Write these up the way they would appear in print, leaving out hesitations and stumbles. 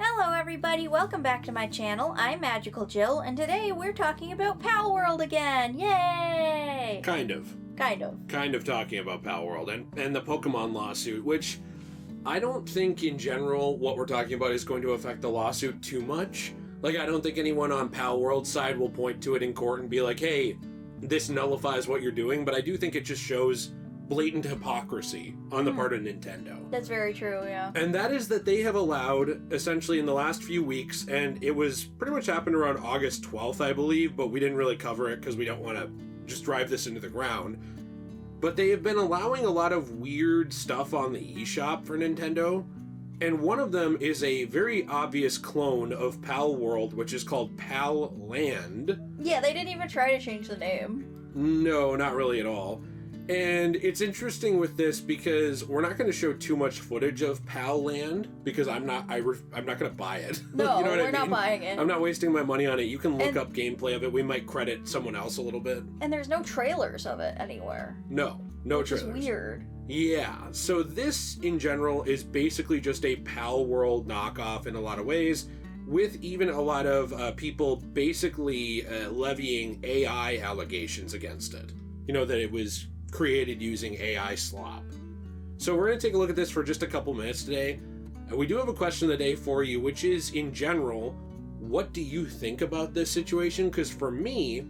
Hello everybody, welcome back to my channel. I'm Magical Jill, and today we're talking about Palworld again! Yay! Kind of talking about Palworld and the Pokemon lawsuit, which I don't think in general what we're talking about is going to affect the lawsuit too much. Like, I don't think anyone on Palworld's side will point to it in court and be like, hey, this nullifies what you're doing, but I do think it just shows blatant hypocrisy on the part of Nintendo. That's very true, yeah. And that is that they have allowed, essentially in the last few weeks, and it was pretty much happened around August 12th, I believe, but we didn't really cover it because we don't want to just drive this into the ground. But they have been allowing a lot of weird stuff on the eShop for Nintendo, and one of them is a very obvious clone of Palworld, which is called Palland. Yeah, they didn't even try to change the name. No, not really at all. And it's interesting with this because we're not going to show too much footage of Palland because I'm not going to buy it. No, you know what we're I mean? not buying it. I'm not wasting my money on it. You can look up gameplay of it. We might credit someone else a little bit. And there's no trailers of it anywhere. No trailers. Which is weird. Yeah, so this in general is basically just a Palworld knockoff in a lot of ways, with even a lot of people basically levying AI allegations against it. You know, that it was created using AI slop. So we're going to take a look at this for just a couple minutes today. We do have a question of the day for you, which is, in general, what do you think about this situation? Because for me,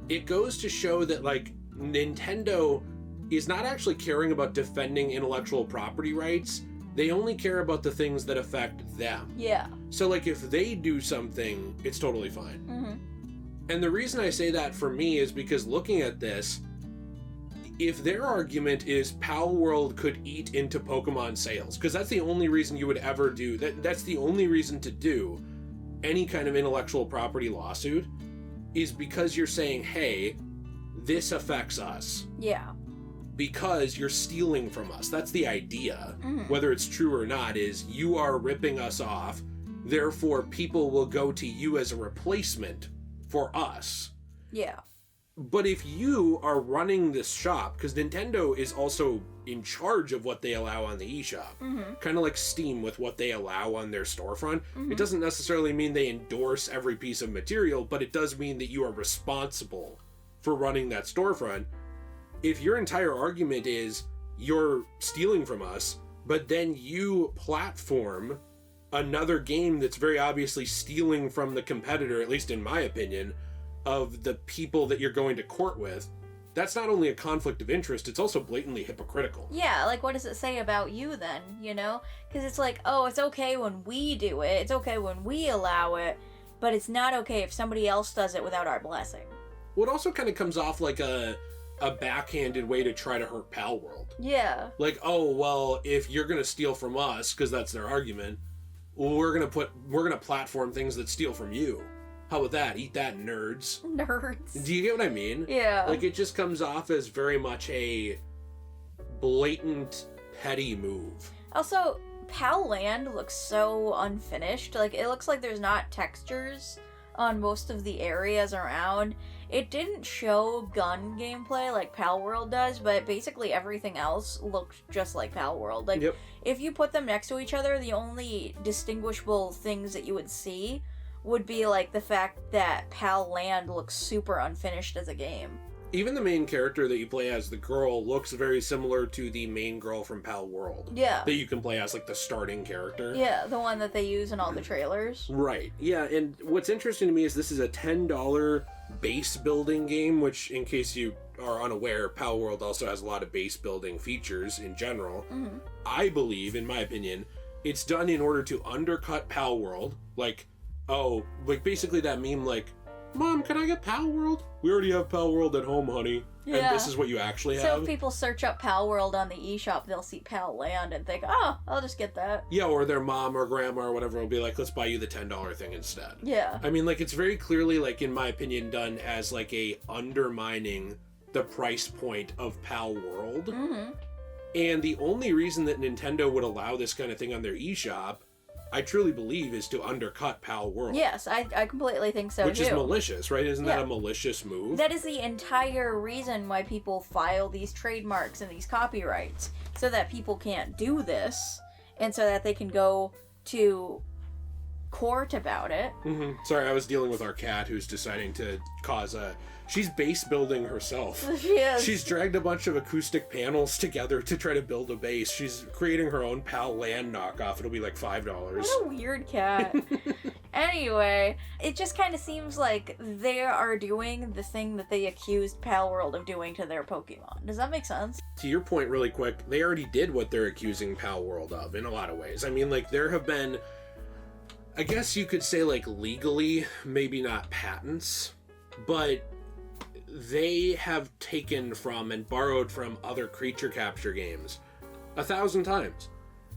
it goes to show that, like, Nintendo is not actually caring about defending intellectual property rights. They only care about the things that affect them. Yeah. So, like, if they do something, it's totally fine. Mm-hmm. And the reason I say that for me is because looking at this, if their argument is Palworld could eat into Pokemon sales, because that's the only reason you would ever do that, that's the only reason to do any kind of intellectual property lawsuit, is because you're saying, hey, this affects us. Yeah. Because you're stealing from us. That's the idea. Mm-hmm. Whether it's true or not, is you are ripping us off, therefore people will go to you as a replacement for us. Yeah. But if you are running this shop, because Nintendo is also in charge of what they allow on the eShop, kind of like Steam with what they allow on their storefront, it doesn't necessarily mean they endorse every piece of material, but it does mean that you are responsible for running that storefront. If your entire argument is you're stealing from us, but then you platform another game that's very obviously stealing from the competitor, at least in my opinion, of the people that you're going to court with, that's not only a conflict of interest, it's also blatantly hypocritical. Yeah, like, what does it say about you then, you know? Because it's like, oh, it's okay when we do it, it's okay when we allow it, but it's not okay if somebody else does it without our blessing. Well, it also kind of comes off like a backhanded way to try to hurt Palworld. Yeah. Like, oh, well, if you're going to steal from us, because that's their argument, we're going to platform things that steal from you. How about that? Eat that, nerds. Nerds. Do you get what I mean? Yeah. Like, it just comes off as very much a blatant, petty move. Also, Palland looks so unfinished. Like, it looks like there's not textures on most of the areas around. It didn't show gun gameplay like Palworld does, but basically everything else looked just like Palworld. Like, if you put them next to each other, the only distinguishable things that you would see would be like the fact that Palland looks super unfinished as a game. Even the main character that you play as, the girl, looks very similar to the main girl from Palworld. Yeah. That you can play as, like, the starting character. Yeah, the one that they use in all the trailers. Right. Yeah, and what's interesting to me is this is a $10 base building game, which, in case you are unaware, Palworld also has a lot of base building features in general. Mm-hmm. I believe, in my opinion, it's done in order to undercut Palworld, like, oh, like basically that meme, like, Mom, can I get Palworld? We already have Palworld at home, honey. Yeah. And this is what you actually have. So if people search up Palworld on the eShop, they'll see Palland and think, oh, I'll just get that. Yeah, or their mom or grandma or whatever will be like, let's buy you the $10 thing instead. Yeah. I mean, like, it's very clearly, like, in my opinion, done as, like, a undermining the price point of Palworld. Mm-hmm. And the only reason that Nintendo would allow this kind of thing on their eShop, I truly believe, is to undercut Palworld. Yes, I completely think so, Which is malicious, right? Isn't that a malicious move? That is the entire reason why people file these trademarks and these copyrights, so that people can't do this, and so that they can go to report about it. Sorry, I was dealing with our cat who's deciding to cause a... She's base building herself. She is. She's dragged a bunch of acoustic panels together to try to build a base. She's creating her own Palland knockoff. It'll be like $5. What a weird cat. Anyway, it just kind of seems like they are doing the thing that they accused Palworld of doing to their Pokemon. Does that make sense? To your point really quick, they already did what they're accusing Palworld of in a lot of ways. I mean, like, there have been, I guess you could say, like, legally, maybe not patents, but they have taken from and borrowed from other creature capture games 1,000 times.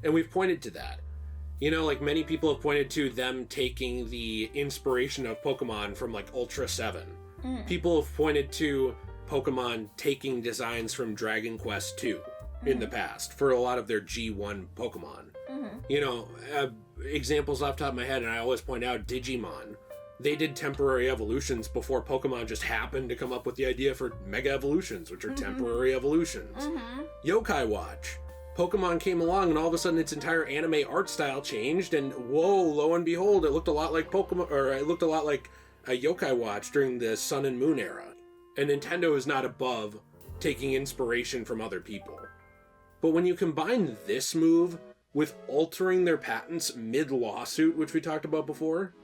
And we've pointed to that. You know, like, many people have pointed to them taking the inspiration of Pokemon from, like, Ultra 7. People have pointed to Pokemon taking designs from Dragon Quest 2 in the past for a lot of their G1 Pokemon. You know, examples off the top of my head, and I always point out Digimon. They did temporary evolutions before Pokemon just happened to come up with the idea for Mega Evolutions, which are temporary evolutions. Yokai Watch. Pokemon came along and all of a sudden its entire anime art style changed, and whoa, lo and behold, it looked a lot like Pokemon, or it looked a lot like a Yokai Watch during the Sun and Moon era. And Nintendo is not above taking inspiration from other people. But when you combine this move with altering their patents mid-lawsuit, which we talked about before,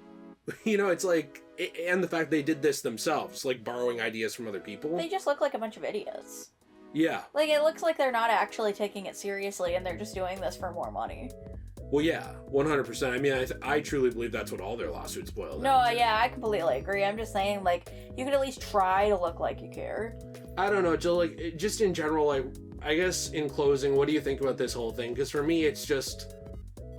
you know, it's like, and the fact they did this themselves, like borrowing ideas from other people. They just look like a bunch of idiots. Yeah. Like, it looks like they're not actually taking it seriously and they're just doing this for more money. Well, yeah, 100%. I mean, I truly believe that's what all their lawsuits boil down No, to. yeah, I completely agree. I'm just saying, like, you could at least try to look like you care. I don't know, Jill, like, just in general, like, I guess in closing, what do you think about this whole thing? Because for me, it's just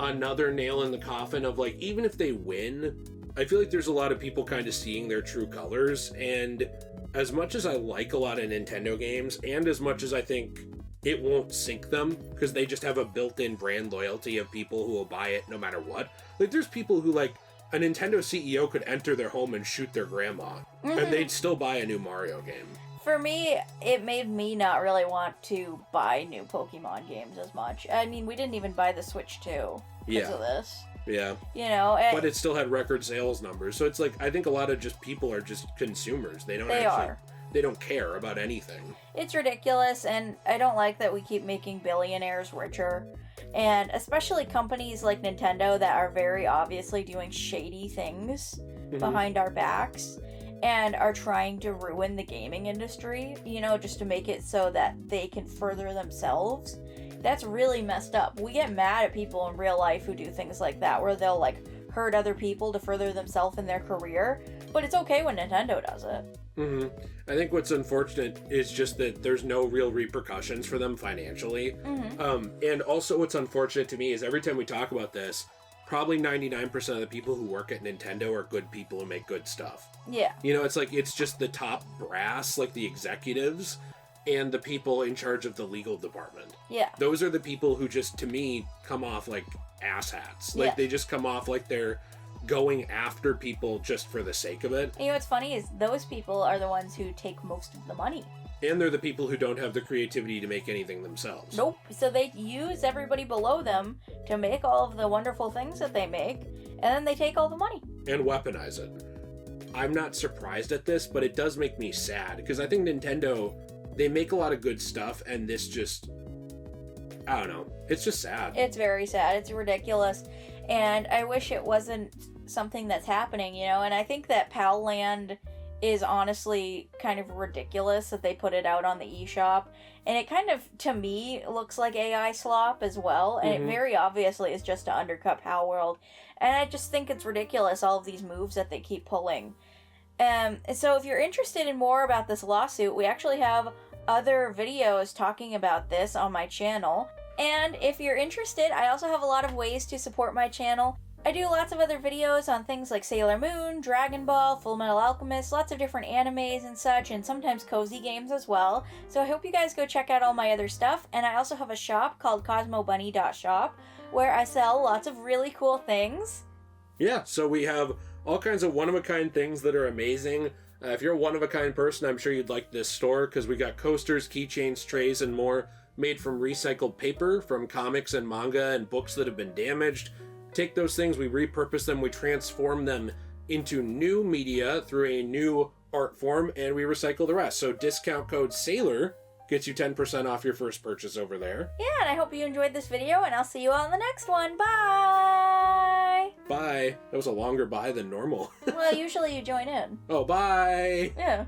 another nail in the coffin of, like, even if they win, I feel like there's a lot of people kind of seeing their true colors, and as much as I like a lot of Nintendo games, and as much as I think it won't sink them, because they just have a built-in brand loyalty of people who will buy it no matter what, like, there's people who, like, a Nintendo CEO could enter their home and shoot their grandma, and they'd still buy a new Mario game. For me, it made me not really want to buy new Pokemon games as much. I mean, we didn't even buy the Switch 2 because of this. Yeah. You know, but it still had record sales numbers. So it's like, I think a lot of just people are just consumers. They don't care about anything. It's ridiculous, and I don't like that we keep making billionaires richer. And especially companies like Nintendo that are very obviously doing shady things behind our backs and are trying to ruin the gaming industry, you know, just to make it so that they can further themselves. That's really messed up. We get mad at people in real life who do things like that, where they'll, like, hurt other people to further themselves in their career, but it's okay when Nintendo does it. I think what's unfortunate is just that there's no real repercussions for them financially. And also what's unfortunate to me is every time we talk about this, probably 99% of the people who work at Nintendo are good people who make good stuff. Yeah. You know, it's like, it's just the top brass, like the executives, and the people in charge of the legal department. Yeah. Those are the people who just, to me, come off like asshats. Like, they just come off like they're going after people just for the sake of it. And you know what's funny is those people are the ones who take most of the money. And they're the people who don't have the creativity to make anything themselves. Nope. So they use everybody below them to make all of the wonderful things that they make, and then they take all the money. And weaponize it. I'm not surprised at this, but it does make me sad, because I think Nintendo, they make a lot of good stuff, and this just, I don't know, it's just sad. It's very sad. It's ridiculous. And I wish it wasn't something that's happening, you know, and I think that Palland is honestly kind of ridiculous that they put it out on the eShop, and it kind of, to me, looks like AI slop as well, and it very obviously is just to undercut Palworld, and I just think it's ridiculous, all of these moves that they keep pulling. So if you're interested in more about this lawsuit, we actually have other videos talking about this on my channel, and if you're interested, I also have a lot of ways to support my channel. I do lots of other videos on things like Sailor Moon, Dragon Ball, Fullmetal Alchemist, lots of different animes and such, and sometimes cozy games as well. So I hope you guys go check out all my other stuff, and I also have a shop called CosmoBunny.shop, where I sell lots of really cool things. Yeah, so we have all kinds of one-of-a-kind things that are amazing. If you're a one-of-a-kind person, I'm sure you'd like this store, because we got coasters, keychains, trays, and more made from recycled paper, from comics and manga and books that have been damaged. take those things, we repurpose them, we transform them into new media through a new art form, and we recycle the rest. So discount code SAILOR gets you 10% off your first purchase over there. Yeah, and I hope you enjoyed this video, and I'll see you all in the next one. Bye! Bye. That was a longer bye than normal. Well, usually you join in. Oh, bye! Yeah.